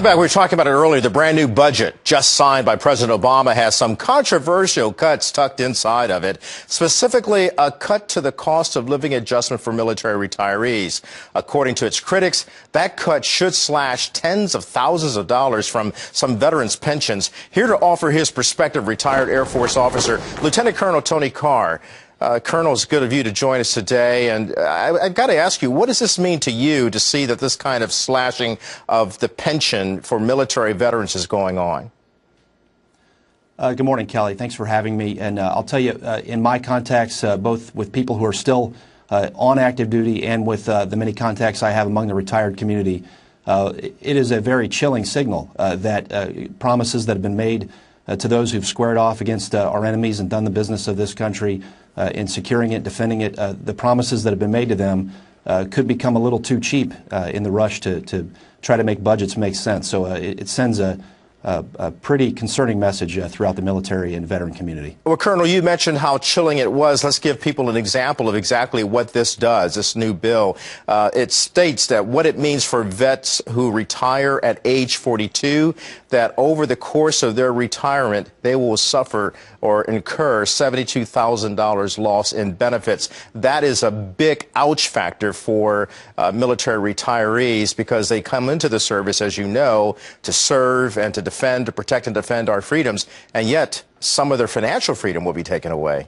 Welcome back. We were talking about it earlier. The brand new budget just signed by President Obama has some controversial cuts tucked inside of it, specifically a cut to the cost of living adjustment for military retirees. According to its critics, that cut should slash tens of thousands of dollars from some veterans' pensions. Here to offer his perspective, retired Air Force officer Lieutenant Colonel Tony Carr. Colonel, it's good of you to join us today. And I've got to ask you, what does this mean to you to see that this kind of slashing of the pension for military veterans is going on? Good morning, Kelly. Thanks for having me. And I'll tell you, in my contacts, both with people who are still on active duty and with the many contacts I have among the retired community, it is a very chilling signal that promises that have been made to those who've squared off against our enemies and done the business of this country in securing it, defending it, the promises that have been made to them could become a little too cheap in the rush to try to make budgets make sense. So it sends a pretty concerning message throughout the military and veteran community. Well, Colonel, you mentioned how chilling it was. Let's give people an example of exactly what this does, this new bill. It states that what it means for vets who retire at age 42, that over the course of their retirement, they will suffer or incur $72,000 loss in benefits. That is a big ouch factor for military retirees because they come into the service, as you know, to serve and to defend, to protect and defend our freedoms, and yet some of their financial freedom will be taken away.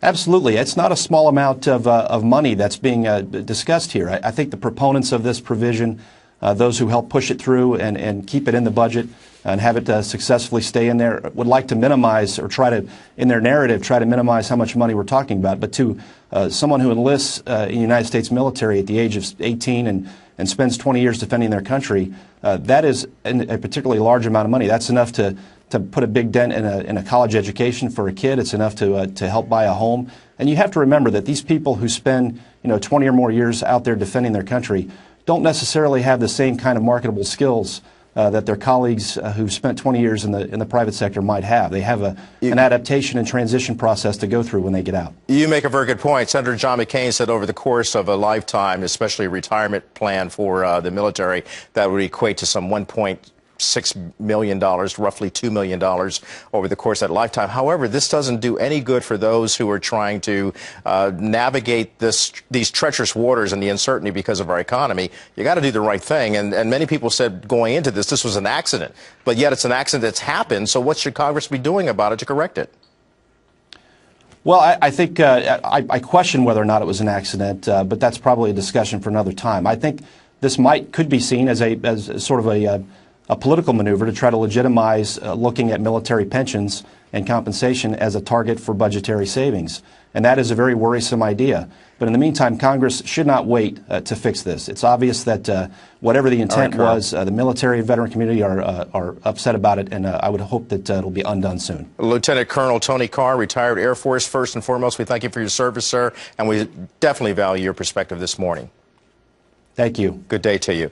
Absolutely. It's not a small amount of money that's being discussed here. I think the proponents of this provision, those who help push it through and keep it in the budget and have it successfully stay in there, would like to minimize or try to, in their narrative, try to minimize how much money we're talking about. But to someone who enlists in the United States military at the age of 18 and spends 20 years defending their country, that is a particularly large amount of money. That's enough to put a big dent in a college education for a kid. It's enough to help buy a home. And you have to remember that these people who spend 20 or more years out there defending their country don't necessarily have the same kind of marketable skills that their colleagues who've spent 20 years in the private sector might have. They have an adaptation and transition process to go through when they get out. You make a very good point. Senator John McCain said over the course of a lifetime, especially a retirement plan for the military, that would equate to some $1.6 million, roughly $2 million over the course of that lifetime. However, this doesn't do any good for those who are trying to navigate these treacherous waters and the uncertainty because of our economy. You got to do the right thing. And many people said going into this was an accident. But yet it's an accident that's happened. So what should Congress be doing about it to correct it? Well, I think I question whether or not it was an accident, but that's probably a discussion for another time. I think this could be seen as sort of a political maneuver to try to legitimize looking at military pensions and compensation as a target for budgetary savings. And that is a very worrisome idea. But in the meantime, Congress should not wait to fix this. It's obvious that whatever the intent was, the military and veteran community are upset about it, and I would hope that it'll be undone soon. Lieutenant Colonel Tony Carr, retired Air Force. First and foremost, we thank you for your service, sir, and we definitely value your perspective this morning. Thank you. Good day to you.